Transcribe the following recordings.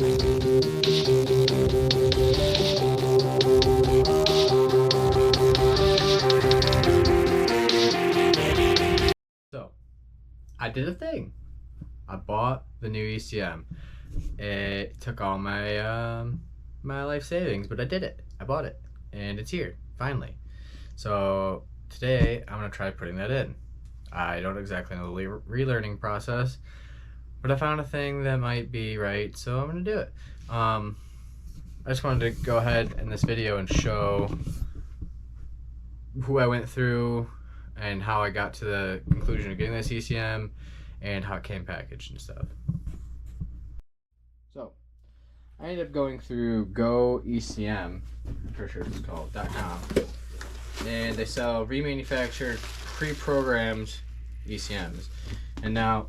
So, I did a thing. I bought the new ECM. It took all my my life savings, but I did it. I bought it, and it's here finally. So today I'm gonna try putting that in. I don't exactly know the relearning process, but I found a thing that might be right, so I'm gonna do it. I just wanted to go ahead in this video and show who I went through and how I got to the conclusion of getting this ECM and how it came packaged and stuff. So I ended up going through Go ECM, I'm pretty sure it's called .com, and they sell remanufactured, pre-programmed ECMs. And now,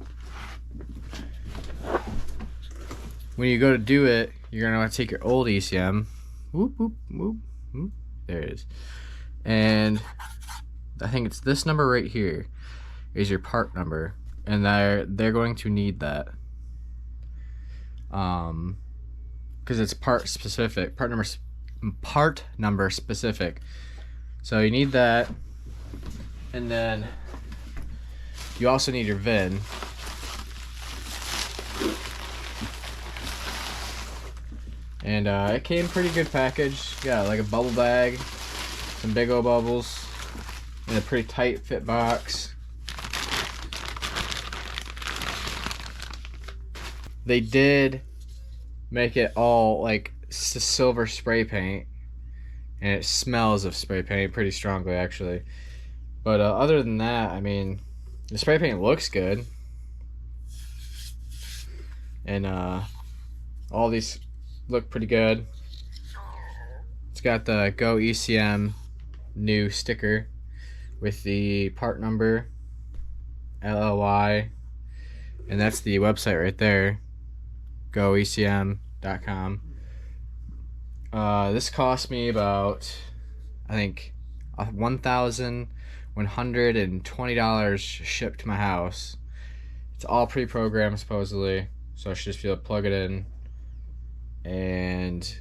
when you go to do it, you're gonna want to take your old ECM, whoop whoop whoop whoop, there it is, and I think it's this number right here is your part number, and they're going to need that. Because it's part number specific. So you need that, and then you also need your VIN. And it came pretty good package. Got like a bubble bag, some big old bubbles, and a pretty tight fit box. They did make it all like silver spray paint, and it smells of spray paint pretty strongly actually. But other than that, I mean, the spray paint looks good, and all these look pretty good. It's got the Go ECM new sticker with the part number LLY, and that's the website right there, goecm.com. This cost me about, I think, $1,120 shipped to my house. It's all pre-programmed supposedly, so I should just be able to plug it in and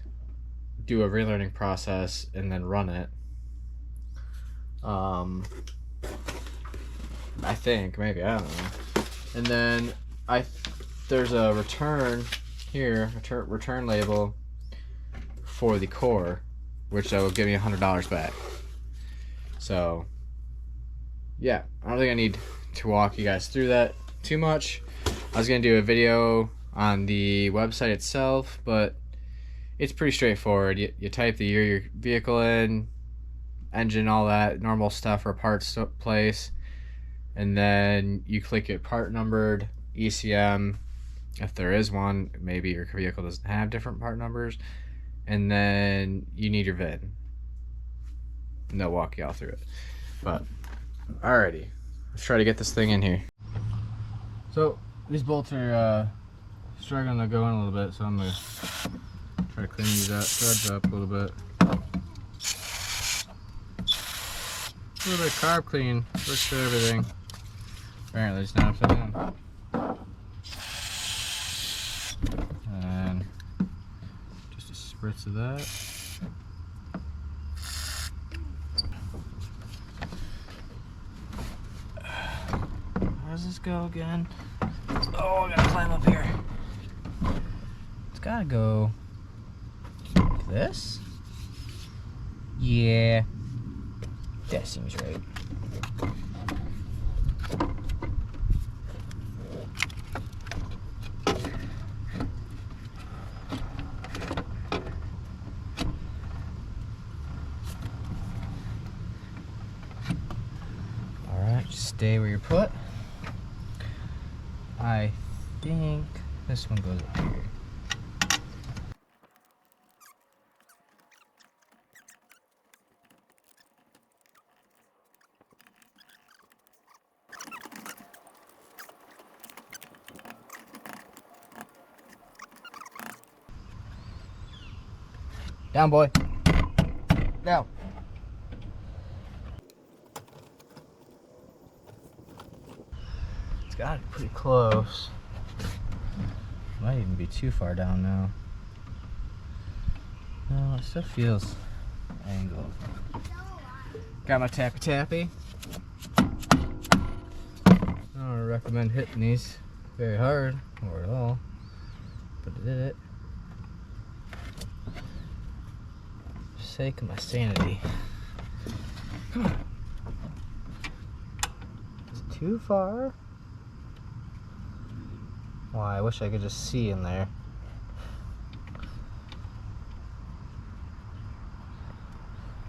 do a relearning process and then run it. I think, maybe, I don't know. And then there's a return here, return label for the core, which will give me $100 back. So yeah, I don't think I need to walk you guys through that too much. I was gonna do a video on the website itself, but it's pretty straightforward. You type the year your vehicle in, engine, all that normal stuff for parts place, and then you click it part numbered ECM if there is one. Maybe your vehicle doesn't have different part numbers, and then you need your VIN, and they'll walk you all through it. But alrighty, let's try to get this thing in here. So these bolts are struggling to go in a little bit, so I'm gonna try to clean these studs up a little bit. A little bit of carb clean works for everything. Apparently it's not upside down. And just a spritz of that. How does this go again? Oh, I gotta climb up here. It's gotta go like this? Yeah, that seems right. Alright, just stay where you're put. I think this one goes up here. Down, boy. Down. It's got it pretty close. Might even be too far down now. No, it still feels angled. Got my tappy tappy. I don't recommend hitting these very hard or at all, but I did it. For the sake of my sanity. Come on. Is it too far? Well, I wish I could just see in there.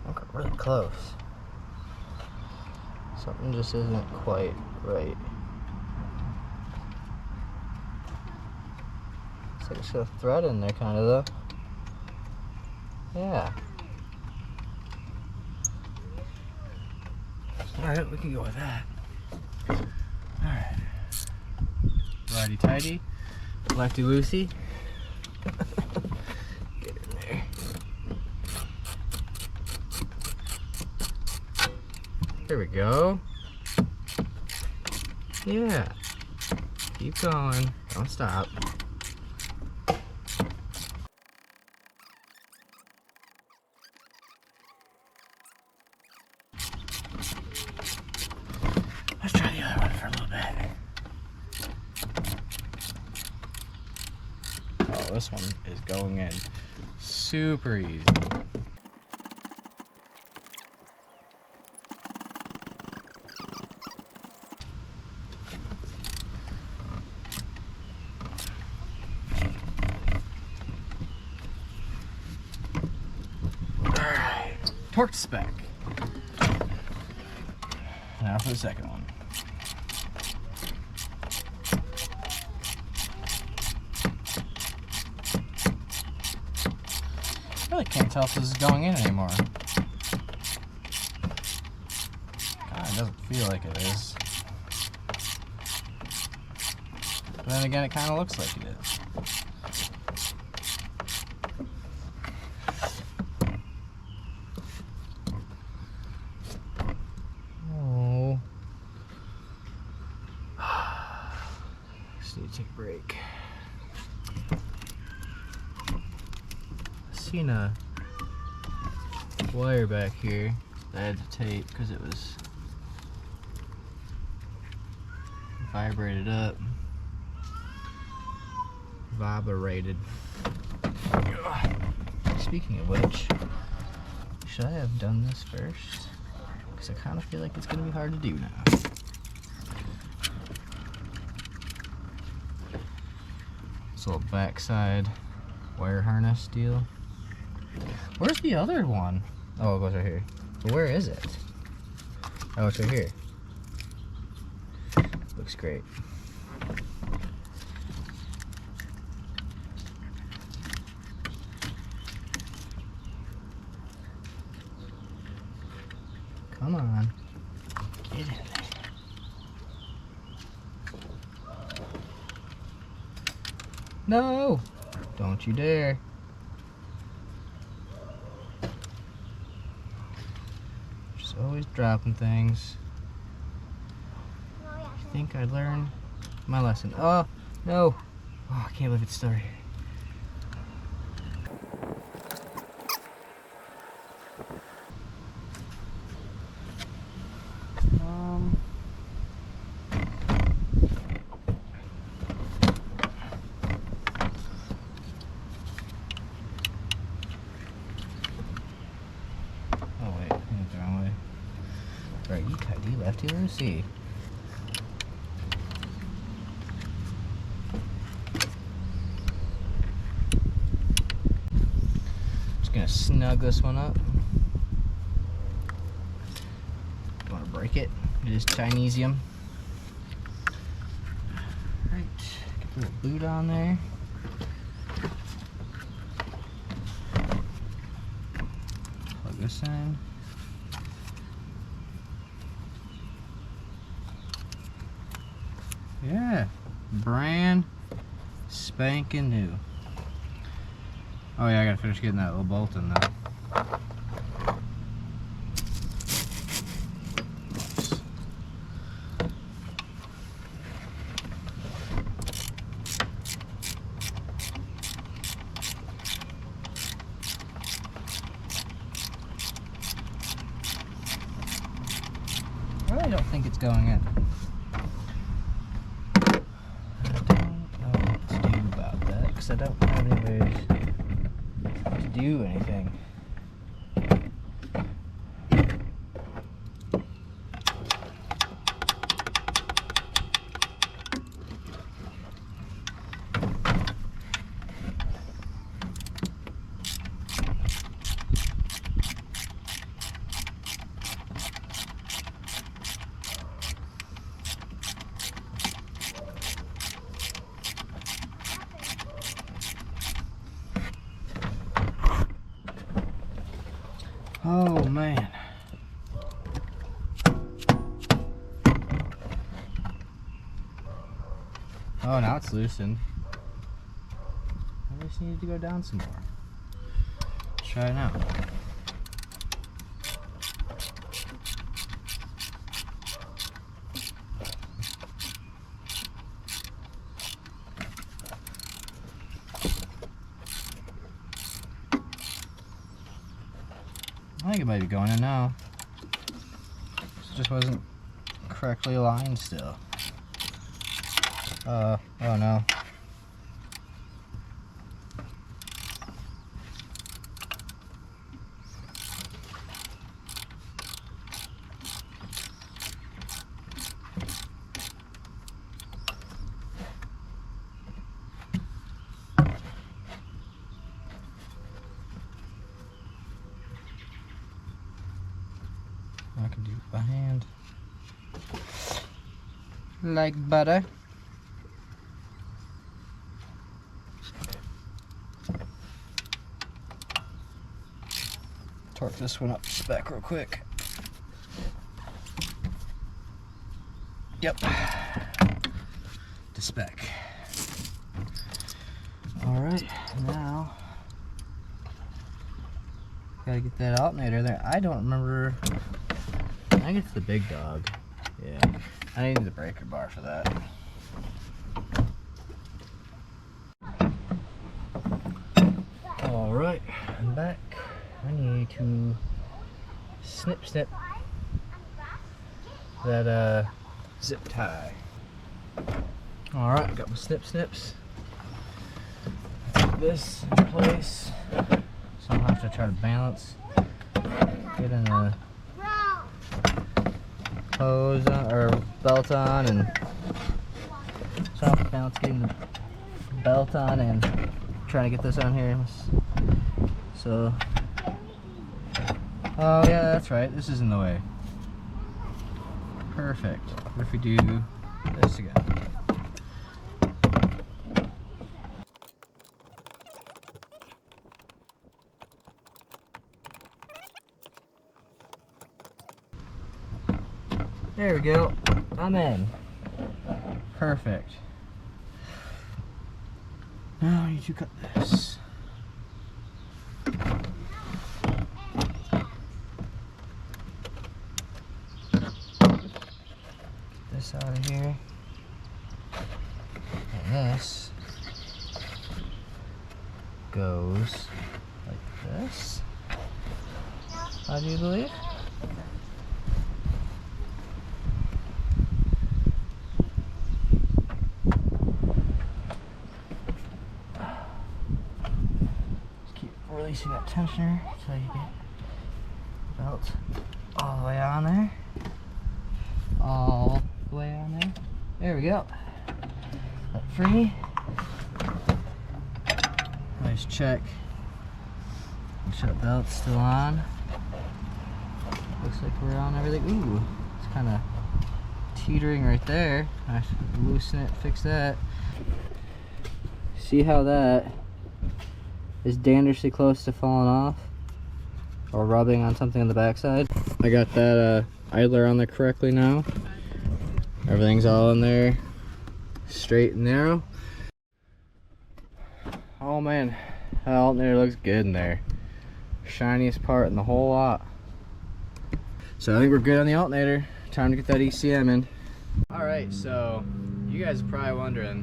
I got really close. Something just isn't quite right. Looks like it's got a thread in there, kind of though. Yeah. Alright, we can go with that. Alright. Righty tighty, lefty loosey. Get in there. There we go. Yeah. Keep going. Don't stop. Let's try the other one for a little bit. Oh, this one is going in super easy. Alright, torque spec. Now for the second one. I really can't tell if this is going in anymore. God, it doesn't feel like it is. But then again, it kind of looks like it is. Oh. Just need to take a break. Seen a wire back here that I had to tape because it was vibrated up. Vibrated. Speaking of which, should I have done this first? Because I kind of feel like it's going to be hard to do now. This little backside wire harness deal. Where's the other one? Oh, it goes right here. But where is it? Oh, it's right here. Looks great. Come on. Get in there. No! Don't you dare. Just always dropping things. I think I learned my lesson. Oh, no. Oh, I can't believe it's still right here. Oh wait, I went the wrong way. Righty tighty, lefty loosey. Just gonna snug this one up. Don't wanna break it. It is Chinesium. Right, get a little boot on there. Plug this in. Yeah, brand spanking new. Oh yeah, I gotta finish getting that little bolt in though. really don't think it's going in. I don't know what to do about that because I don't have any ways to do anything. Oh man. Oh, now it's loosened. I just needed to go down some more. Let's try it out. I think it might be going in now. It just wasn't correctly aligned still. Oh no. I can do it by hand. Like butter. Torque this one up to spec real quick. Yep. To spec. Alright, now gotta get that alternator there. I don't remember. I think it's the big dog. Yeah. I need the breaker bar for that. Alright, I'm back. I need to snip that zip tie. Alright, I got my snips. Put this in place. So I'll have to try to balance. Get in the hose on, or belt on, and so I'll balance getting the belt on and trying to get this on here. So, oh yeah, that's right, this is in the way. Perfect. What if we do this again? There we go. I'm in. Perfect. Now I need to cut this. This out of here. And this goes like this. How do you believe? Releasing that tensioner so you get the belt all the way on there. All the way on there. There we go. Let free. Nice check. Make sure the belt's still on. Looks like we're on everything. Ooh, it's kind of teetering right there. I should loosen it, fix that. See how that is dangerously close to falling off or rubbing on something on the backside. I got that idler on there correctly now. Everything's all in there, straight and narrow. Oh man, that alternator looks good in there. Shiniest part in the whole lot. So I think we're good on the alternator. Time to get that ECM in. Alright, so you guys are probably wondering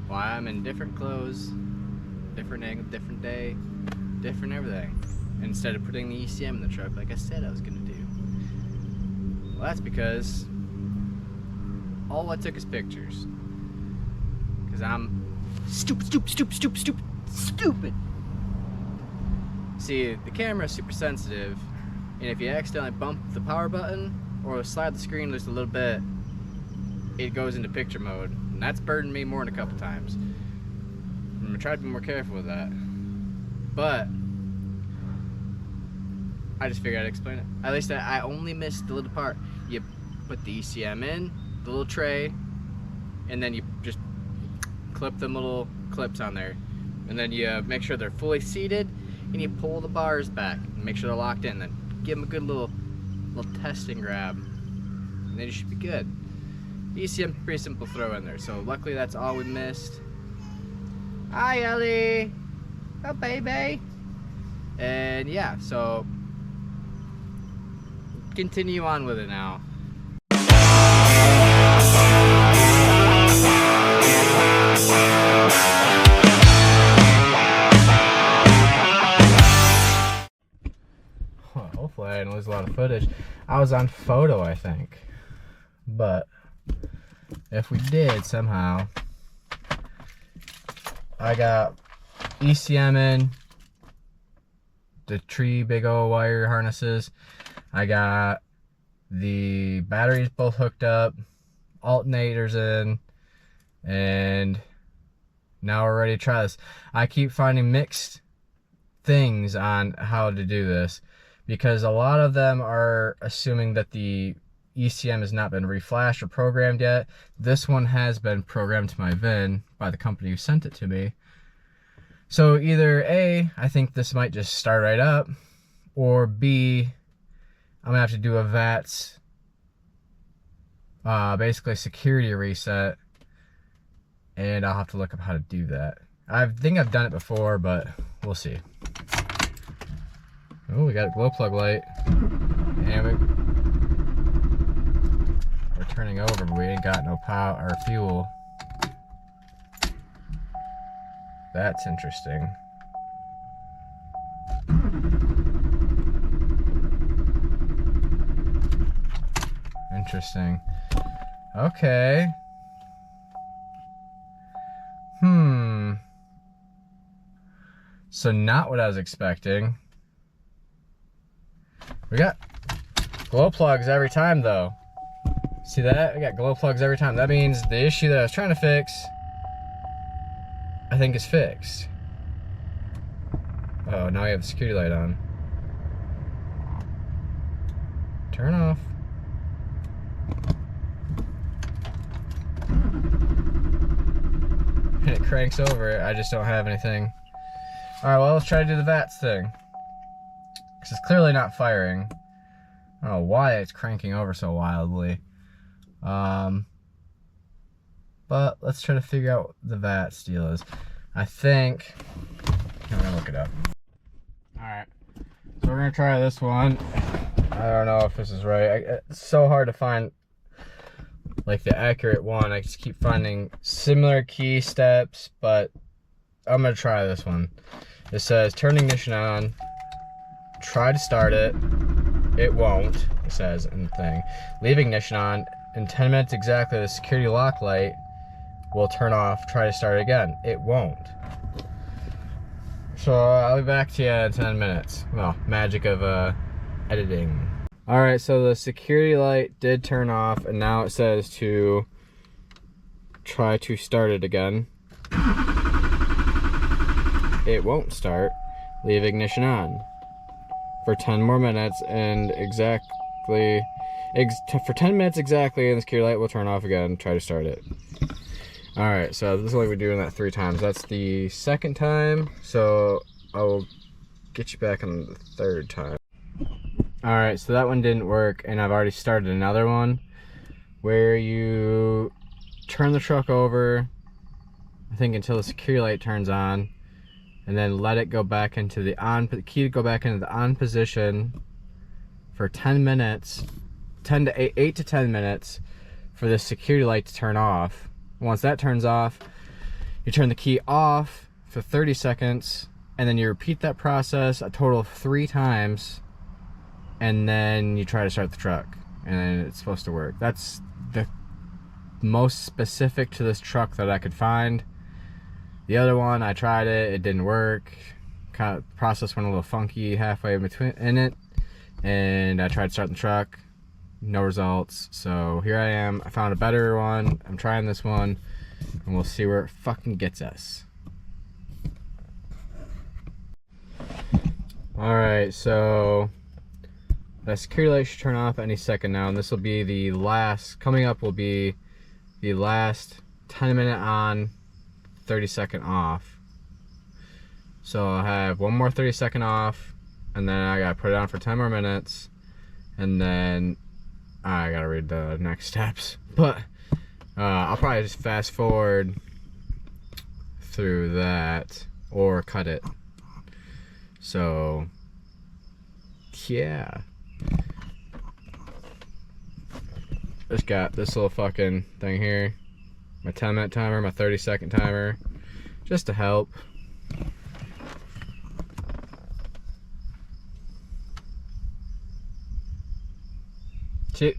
why I'm in different clothes, different angle, different day, different everything, instead of putting the ECM in the truck like I said I was gonna do. Well, that's because all I took is pictures. Because I'm stupid. See, the camera is super sensitive, and if you accidentally bump the power button or slide the screen just a little bit, it goes into picture mode, and that's burdened me more than a couple times. I'm gonna try to be more careful with that, but I just figured I'd explain it. At least I only missed the little part. You put the ECM in the little tray, and then you just clip them little clips on there, and then you make sure they're fully seated, and you pull the bars back and make sure they're locked in. Then give them a good little testing grab, and then you should be good. The ECM pretty simple throw in there, so luckily that's all we missed. Hi Ellie, oh baby. And yeah, so continue on with it now. Well, hopefully I didn't lose a lot of footage. I was on photo, I think, but if we did somehow, I got ECM in, the tree big old wire harnesses. I got the batteries both hooked up, alternators in, and now we're ready to try this. I keep finding mixed things on how to do this, because a lot of them are assuming that the ECM has not been reflashed or programmed yet. This one has been programmed to my VIN by the company who sent it to me. So either A, I think this might just start right up, or B, I'm gonna have to do a VATS, basically security reset, and I'll have to look up how to do that. I think I've done it before, but we'll see. Oh, we got a glow plug light, and we're turning over, but we ain't got no power or fuel. That's interesting. Interesting. Okay. So not what I was expecting. We got glow plugs every time though. See that? We got glow plugs every time. That means the issue that I was trying to fix, I think is fixed. Oh, now we have the security light on. Turn off. And it cranks over. I just don't have anything. Alright, well, let's try to do the VATS thing. Because it's clearly not firing. I don't know why it's cranking over so wildly. But let's try to figure out what the VATS deal is. I think I'm gonna look it up. Alright, so we're gonna try this one. I don't know if this is right. It's so hard to find like the accurate one. I just keep finding similar key steps, but I'm gonna try this one. It says turn ignition on, try to start it, it won't, it says in the thing. Leave ignition on, in 10 minutes exactly the security lock light will turn off, try to start it again, it won't. So I'll be back to you in 10 minutes. Well, magic of editing. Alright, so the security light did turn off, and now it says to try to start it again. It won't start. Leave ignition on for 10 more minutes, and for 10 minutes exactly, and the security light will turn off again. Try to start it. Alright, so this is what we're doing that 3 times. That's the second time, so I will get you back on the 3rd time. Alright, so that one didn't work, and I've already started another one where you turn the truck over, I think until the security light turns on, and then let it go back into the on, key to go back into the on position for 10 minutes, 8 to 10 minutes for the security light to turn off. Once that turns off, you turn the key off for 30 seconds, and then you repeat that process a total of 3 times, and then you try to start the truck. and it's supposed to work. That's the most specific to this truck that I could find. The other one, I tried it, it didn't work. Kind of process went a little funky halfway in it, and I tried starting the truck, no results. So here I am, I found a better one. I'm trying this one, and we'll see where it fucking gets us. Alright, so that security light should turn off any second now, and this will be the last, coming up will be the last 10-minute on, 30-second off. So I'll have one more 30-second off, and then I gotta put it on for 10 more minutes, and then I gotta read the next steps. But I'll probably just fast forward through that or cut it. So yeah, just got this little fucking thing here, my 10-minute timer, my 30-second timer, just to help. See,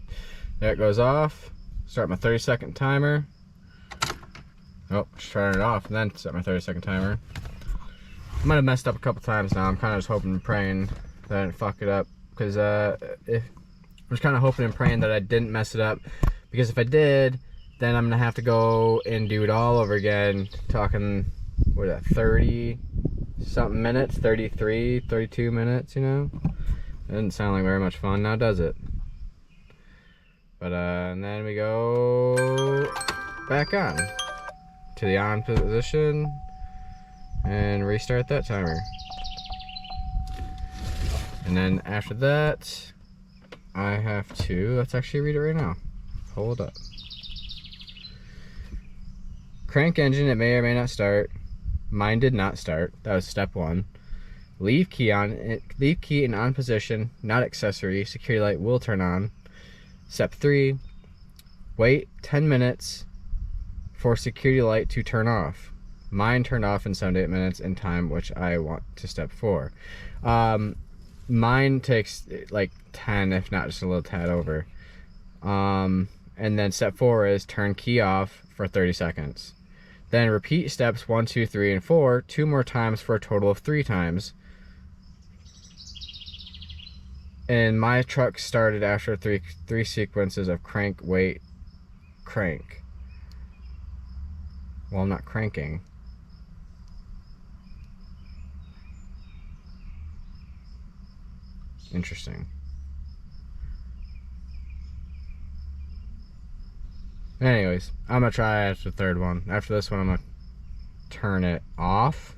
there it goes off. Start my 30-second timer. Oh, just turn it off and then set my 30-second timer. I might have messed up a couple times now. I'm kind of just hoping and praying that I didn't fuck it up, because I'm just kind of hoping and praying that I didn't mess it up, because if I did, then I'm gonna have to go and do it all over again. Talking, what is that, 30 something minutes, 33, 32 minutes, you know? It doesn't sound like very much fun now, does it? But and then we go back on to the on position and restart that timer. And then after that, I have to, let's actually read it right now. Hold up. Crank engine, it may or may not start. Mine did not start. That was step 1. Leave key in on position, not accessory. Security light will turn on. Step 3, wait 10 minutes for security light to turn off. Mine turned off in 7 to 8 minutes in time, which I want to step 4. Mine takes like 10, if not just a little tad over. And then step 4 is turn key off for 30 seconds. Then repeat steps 1, 2, 3, and 4 2 more times for a total of 3 times. And my truck started after three sequences of crank, wait, crank. Well, I'm not cranking. Interesting. Anyways, I'm gonna try after the third one. After this one, I'm gonna turn it off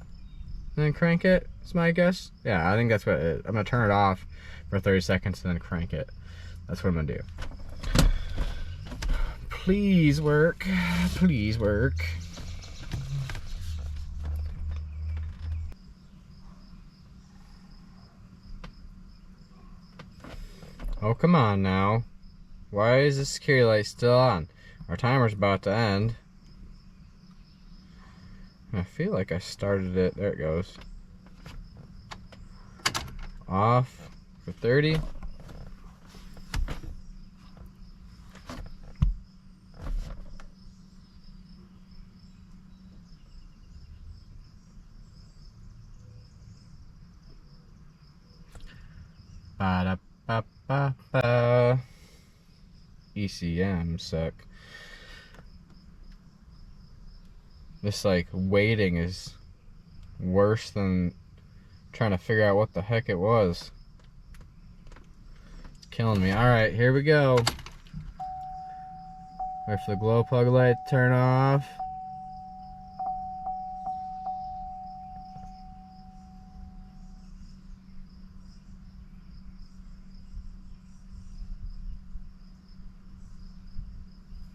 and then crank it. That's my guess. Yeah, I think that's what it is. I'm gonna turn it off for 30 seconds and then crank it. That's what I'm gonna do. Please work. Please work. Oh, come on now. Why is the security light still on? Our timer's about to end. I feel like I started it. There it goes. Off for 30. Ba-da-ba-ba-ba. ECM suck. This like waiting is worse than trying to figure out what the heck it was. It's killing me. Alright, here we go. Wait for the glow plug light to turn off.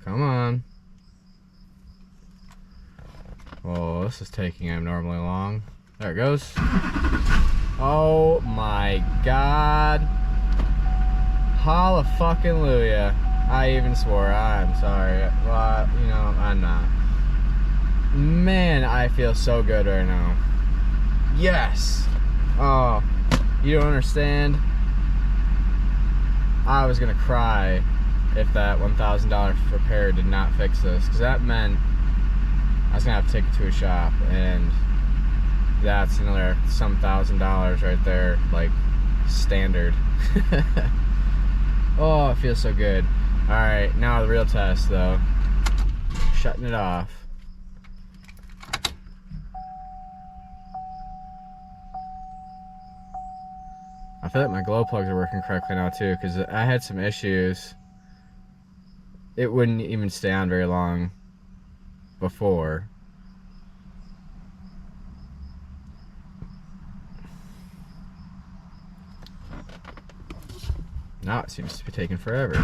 Come on. Oh, this is taking abnormally long. There it goes. Oh my god. Hallelujah. I even swore. I'm sorry. Well, you know, I'm not. Man, I feel so good right now. Yes. Oh, you don't understand. I was gonna cry if that $1,000 repair did not fix this, because that meant I was gonna have to take it to a shop, and that's another some $1,000 right there, like standard. Oh, it feels so good. All right, now the real test though. Shutting it off. I feel like my glow plugs are working correctly now too, because I had some issues. It wouldn't even stay on very long before. Now it seems to be taking forever.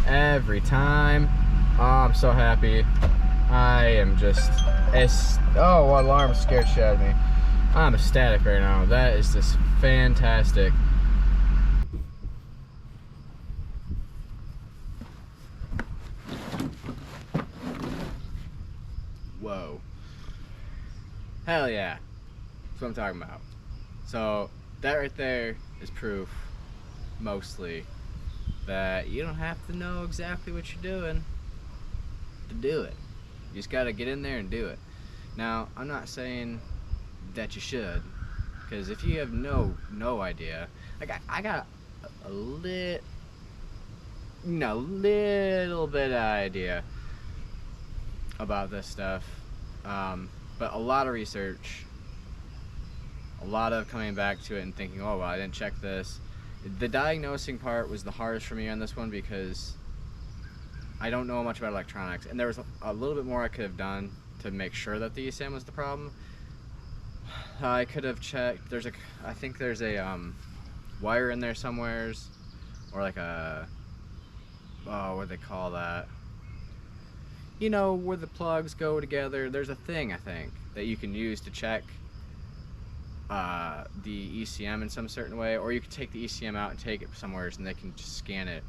Every time. Oh, I'm so happy. I am just... oh, what alarm scared shit out of me. I'm ecstatic right now. That is just fantastic. Whoa. Hell yeah. That's what I'm talking about. So, that right there is proof, mostly, that you don't have to know exactly what you're doing to do it. You just gotta get in there and do it. Now, I'm not saying that you should, because if you have no idea, like I got a little bit of idea about this stuff, but a lot of research, a lot of coming back to it and thinking, oh well, I didn't check this. The diagnosing part was the hardest for me on this one, because I don't know much about electronics, and there was a little bit more I could have done to make sure that the ECM was the problem. I could have checked, I think there's a wire in there somewheres, or like a, oh, what do they call that? You know, where the plugs go together. There's a thing, I think, that you can use to check the ECM in some certain way, or you could take the ECM out and take it somewheres and they can just scan it,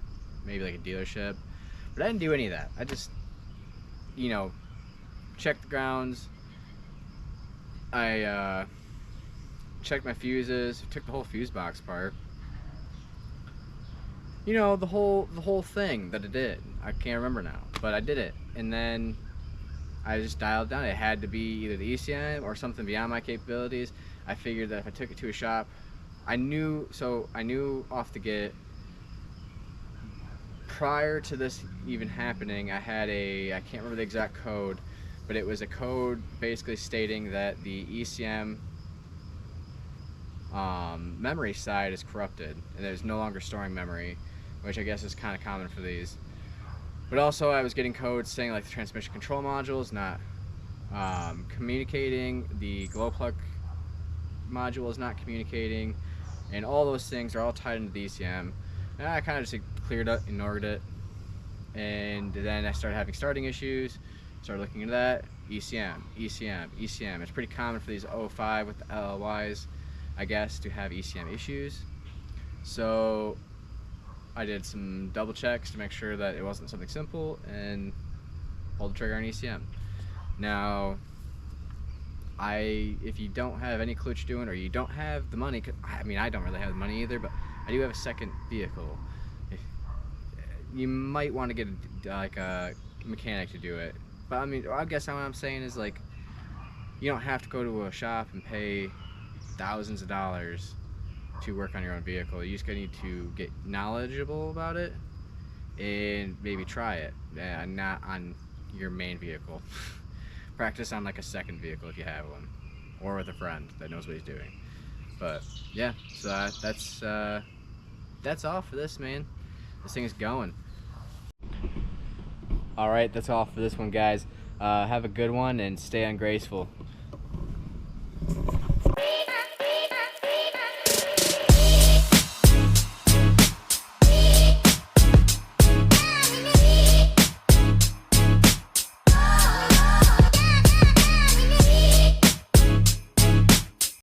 maybe like a dealership. But I didn't do any of that. I just, you know, checked the grounds. I checked my fuses, took the whole fuse box apart. You know, the whole thing that it did. I can't remember now, but I did it. And then I just dialed down. It had to be either the ECM or something beyond my capabilities. I figured that if I took it to a shop, I knew off the get, prior to this even happening, I had I can't remember the exact code, but it was a code basically stating that the ECM memory side is corrupted and there's no longer storing memory, which I guess is kind of common for these. But also I was getting codes saying like the transmission control module is not communicating, the glow plug module is not communicating, and all those things are all tied into the ECM. And I kind of just cleared it, ignored it, and then I started having starting issues. Started looking into that. ECM. It's pretty common for these 05 with the LLYs, I guess, to have ECM issues. So I did some double checks to make sure that it wasn't something simple and pulled the trigger on ECM. Now, if you don't have any clue what you're doing, or you don't have the money, I mean, I don't really have the money either, but I do have a second vehicle. You might want to get like a mechanic to do it. But I mean, I guess what I'm saying is, like, you don't have to go to a shop and pay thousands of dollars to work on your own vehicle. You just need to get knowledgeable about it and maybe try it, not on your main vehicle. Practice on like a second vehicle if you have one, or with a friend that knows what he's doing. But yeah, so that's all for this, man. This thing is going. All right, that's all for this one, guys. Have a good one and stay ungraceful.